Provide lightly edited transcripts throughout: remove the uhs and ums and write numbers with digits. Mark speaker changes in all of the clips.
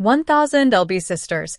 Speaker 1: 1000 LB Sisters.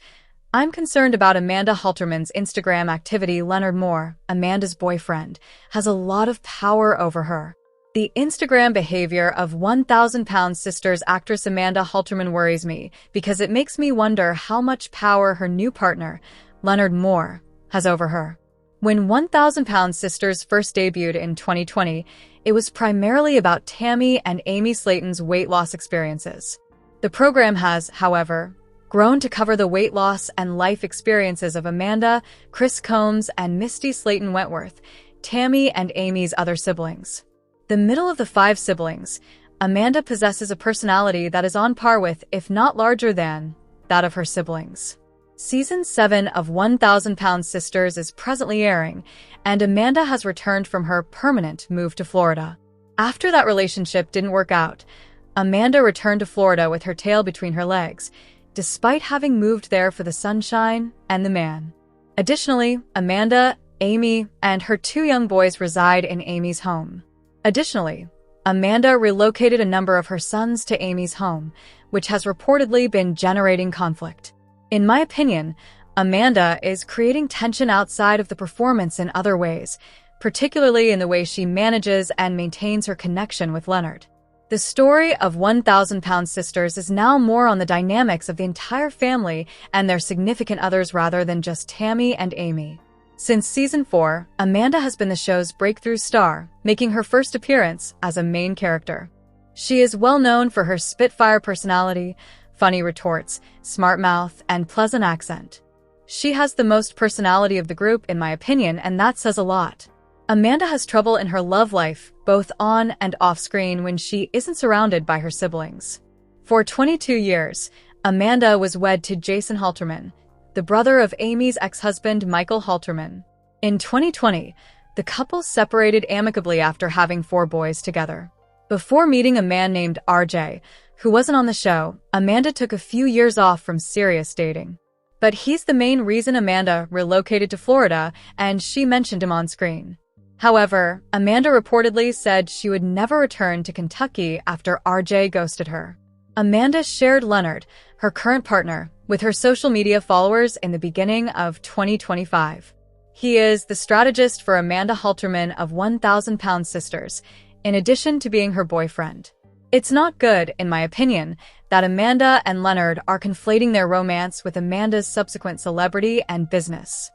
Speaker 1: I'm concerned about Amanda Halterman's Instagram activity. Leonard Moore, Amanda's boyfriend, has a lot of power over her. The Instagram behavior of 1000 Sisters actress Amanda Halterman worries me because it makes me wonder how much power her new partner, Leonard Moore, has over her. When 1000 Sisters first debuted in 2020, it was primarily about Tammy and Amy Slaton's weight loss experiences. The program has, however, grown to cover the weight loss and life experiences of Amanda, Chris Combs, and Misty Slaton Wentworth, Tammy and Amy's other siblings. The middle of the 5 siblings, Amanda possesses a personality that is on par with, if not larger than, that of her siblings. Season 7 of 1000 Sisters is presently airing, and Amanda has returned from her permanent move to Florida. After that relationship didn't work out, Amanda returned to Florida with her tail between her legs, despite having moved there for the sunshine and the man. Additionally, Amanda, Amy, and her 2 young boys reside in Amy's home. Additionally, Amanda relocated a number of her sons to Amy's home, which has reportedly been generating conflict. In my opinion, Amanda is creating tension outside of the performance in other ways, particularly in the way she manages and maintains her connection with Leonard. The story of 1000 Sisters is now more on the dynamics of the entire family and their significant others rather than just Tammy and Amy. Since Season 4, Amanda has been the show's breakthrough star, making her first appearance as a main character. She is well known for her Spitfire personality, funny retorts, smart mouth, and pleasant accent. She has the most personality of the group, in my opinion, and that says a lot. Amanda has trouble in her love life, both on and off screen, when she isn't surrounded by her siblings. For 22 years, Amanda was wed to Jason Halterman, the brother of Amy's ex-husband Michael Halterman. In 2020, the couple separated amicably after having 4 boys together. Before meeting a man named RJ, who wasn't on the show, Amanda took a few years off from serious dating. But he's the main reason Amanda relocated to Florida, and she mentioned him on screen. However, Amanda reportedly said she would never return to Kentucky after RJ ghosted her. Amanda shared Leonard, her current partner, with her social media followers in the beginning of 2025. He is the strategist for Amanda Halterman of 1000 Sisters, in addition to being her boyfriend. It's not good, in my opinion, that Amanda and Leonard are conflating their romance with Amanda's subsequent celebrity and business.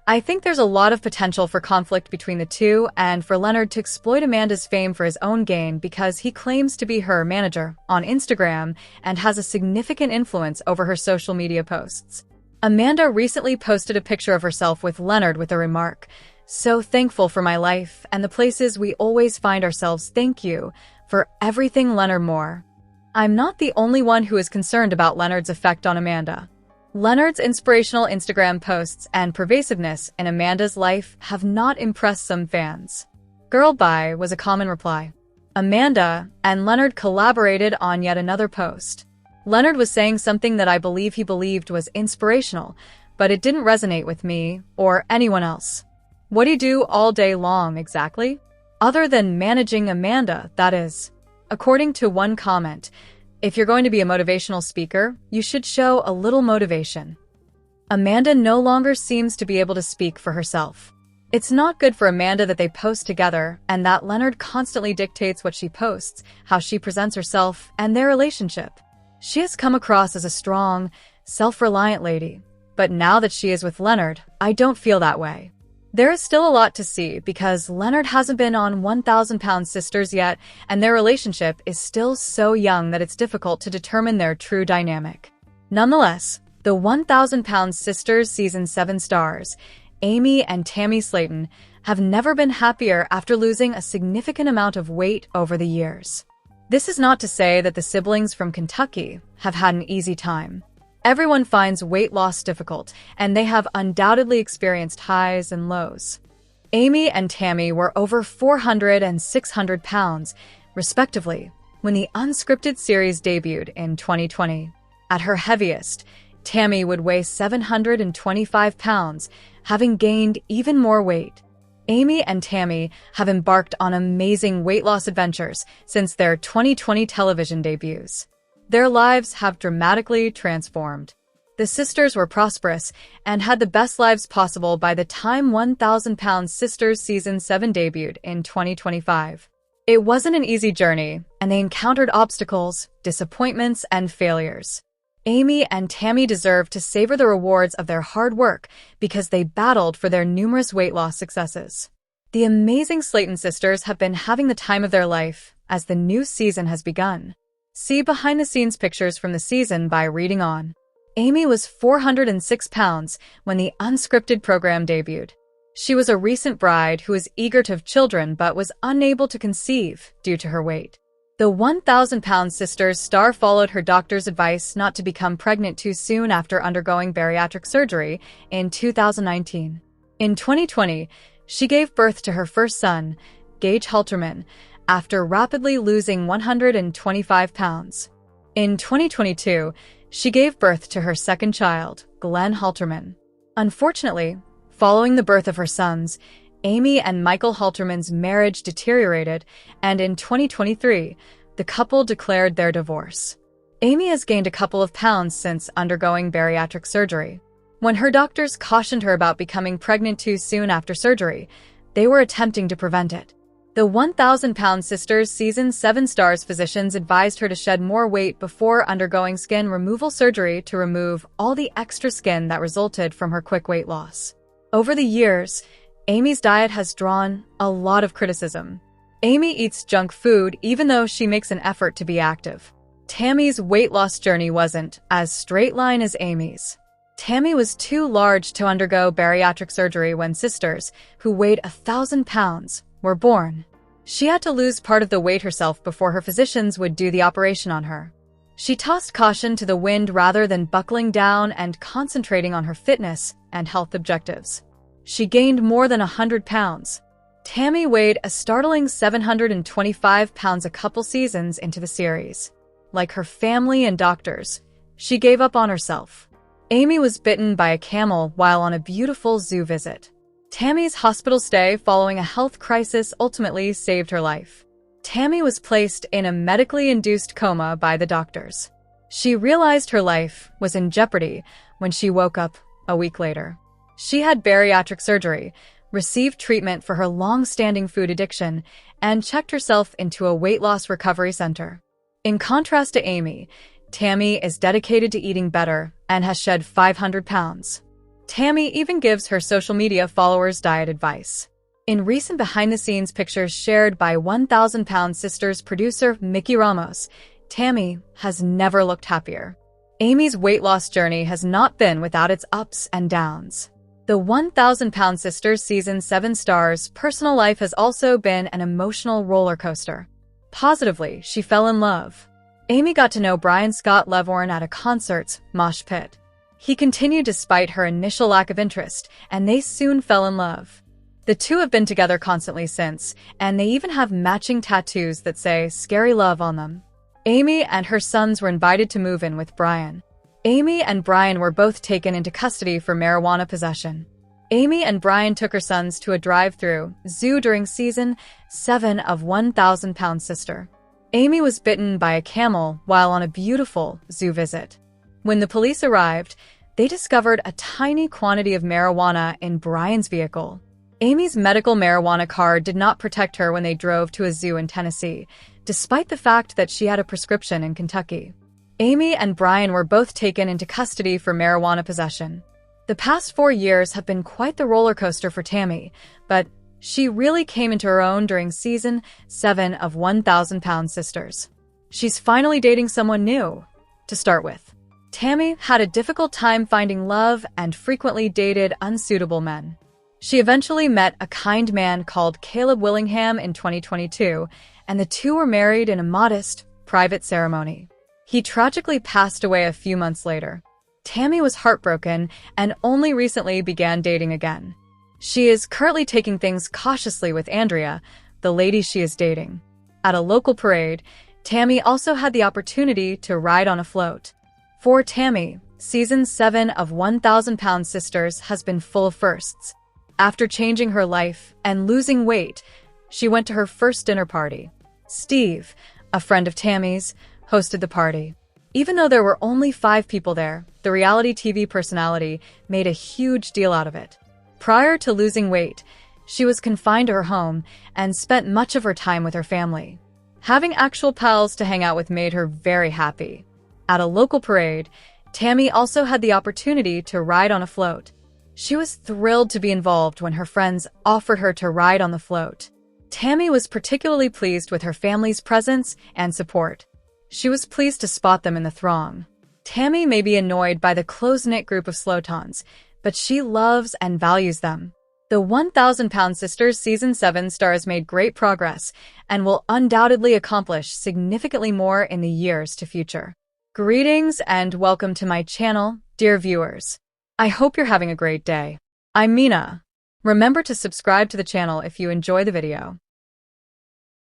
Speaker 1: I think there's a lot of potential for conflict between the two and for Leonard to exploit Amanda's fame for his own gain because he claims to be her manager on Instagram and has a significant influence over her social media posts. Amanda recently posted a picture of herself with Leonard with the remark, "So thankful for my life and the places we always find ourselves. Thank you for everything, Leonard Moore." I'm not the only one who is concerned about Leonard's effect on Amanda. Leonard's inspirational Instagram posts and pervasiveness in Amanda's life have not impressed some fans. "Girl, bye" was a common reply. Amanda and Leonard collaborated on yet another post. Leonard was saying something that I believe he believed was inspirational, but it didn't resonate with me or anyone else. What do you do all day long exactly? Other than managing Amanda, that is. According to one comment, if you're going to be a motivational speaker, you should show a little motivation. Amanda no longer seems to be able to speak for herself. It's not good for Amanda that they post together and that Leonard constantly dictates what she posts, how she presents herself, and their relationship. She has come across as a strong, self-reliant lady, but now that she is with Leonard, I don't feel that way. There is still a lot to see because Leonard hasn't been on 1000 Sisters yet, and their relationship is still so young that it's difficult to determine their true dynamic. Nonetheless, the 1000 Sisters Season 7 stars, Amy and Tammy Slaton, have never been happier after losing a significant amount of weight over the years. This is not to say that the siblings from Kentucky have had an easy time. Everyone finds weight loss difficult, and they have undoubtedly experienced highs and lows. Amy and Tammy were over 400 and 600 pounds, respectively, when the unscripted series debuted in 2020. At her heaviest, Tammy would weigh 725 pounds, having gained even more weight. Amy and Tammy have embarked on amazing weight loss adventures since their 2020 television debuts. Their lives have dramatically transformed. The sisters were prosperous and had the best lives possible by the time 1,000 Pounds Sisters Season 7 debuted in 2025. It wasn't an easy journey, and they encountered obstacles, disappointments, and failures. Amy and Tammy deserve to savor the rewards of their hard work because they battled for their numerous weight loss successes. The amazing Slaton sisters have been having the time of their life as the new season has begun. See behind-the-scenes pictures from the season by reading on. Amy was 406 pounds when the unscripted program debuted. She was a recent bride who was eager to have children but was unable to conceive due to her weight. The 1,000 Pounds Sisters star followed her doctor's advice not to become pregnant too soon after undergoing bariatric surgery in 2019. In 2020, she gave birth to her first son, Gage Halterman, after rapidly losing 125 pounds. In 2022, she gave birth to her second child, Glenn Halterman. Unfortunately, following the birth of her sons, Amy and Michael Halterman's marriage deteriorated, and in 2023, the couple declared their divorce. Amy has gained a couple of pounds since undergoing bariatric surgery. When her doctors cautioned her about becoming pregnant too soon after surgery, they were attempting to prevent it. The 1,000 Pounds Sisters Season 7 stars physicians advised her to shed more weight before undergoing skin removal surgery to remove all the extra skin that resulted from her quick weight loss. Over the years, Amy's diet has drawn a lot of criticism. Amy eats junk food even though she makes an effort to be active. Tammy's weight loss journey wasn't as straight line as Amy's. Tammy was too large to undergo bariatric surgery when sisters, who weighed 1,000 pounds, were born. She had to lose part of the weight herself before her physicians would do the operation on her. She tossed caution to the wind rather than buckling down and concentrating on her fitness and health objectives. She gained more than 100 pounds. Tammy weighed a startling 725 pounds a couple seasons into the series. Like her family and doctors, she gave up on herself. Amy was bitten by a camel while on a beautiful zoo visit. Tammy's hospital stay following a health crisis ultimately saved her life. Tammy was placed in a medically induced coma by the doctors. She realized her life was in jeopardy when she woke up a week later. She had bariatric surgery, received treatment for her long-standing food addiction, and checked herself into a weight loss recovery center. In contrast to Amy, Tammy is dedicated to eating better and has shed 500 pounds. Tammy even gives her social media followers diet advice. In recent behind-the-scenes pictures shared by 1,000 Pounds Sisters producer Mickey Ramos, Tammy has never looked happier. Amy's weight loss journey has not been without its ups and downs. The 1,000 Pounds Sisters Season 7 star's personal life has also been an emotional roller coaster. Positively, she fell in love. Amy got to know Brian Scott Levorn at a concert's mosh pit. He continued despite her initial lack of interest, and they soon fell in love. The two have been together constantly since, and they even have matching tattoos that say "Scary Love" on them. Amy and her sons were invited to move in with Brian. Amy and Brian were both taken into custody for marijuana possession. Amy and Brian took her sons to a drive-through zoo during Season 7 of 1,000 Pounds Sister. Amy was bitten by a camel while on a beautiful zoo visit. When the police arrived, they discovered a tiny quantity of marijuana in Brian's vehicle. Amy's medical marijuana card did not protect her when they drove to a zoo in Tennessee, despite the fact that she had a prescription in Kentucky. Amy and Brian were both taken into custody for marijuana possession. The past 4 years have been quite the roller coaster for Tammy, but she really came into her own during Season 7 of 1,000 Pounds Sisters. She's finally dating someone new. To start with, Tammy had a difficult time finding love and frequently dated unsuitable men. She eventually met a kind man called Caleb Willingham in 2022, and the two were married in a modest, private ceremony. He tragically passed away a few months later. Tammy was heartbroken and only recently began dating again. She is currently taking things cautiously with Andrea, the lady she is dating. At a local parade, Tammy also had the opportunity to ride on a float. For Tammy, Season 7 of 1,000 Pounds Sisters has been full of firsts. After changing her life and losing weight, she went to her first dinner party. Steve, a friend of Tammy's, hosted the party. Even though there were only 5 people there, the reality TV personality made a huge deal out of it. Prior to losing weight, she was confined to her home and spent much of her time with her family. Having actual pals to hang out with made her very happy. At a local parade, Tammy also had the opportunity to ride on a float. She was thrilled to be involved when her friends offered her to ride on the float. Tammy was particularly pleased with her family's presence and support. She was pleased to spot them in the throng. Tammy may be annoyed by the close-knit group of Slotons, but she loves and values them. The 1,000-Pound Sisters Season 7 stars made great progress and will undoubtedly accomplish significantly more in the years to future. Greetings and welcome to my channel, dear viewers. I hope you're having a great day. I'm Mina. Remember to subscribe to the channel if you enjoy the video.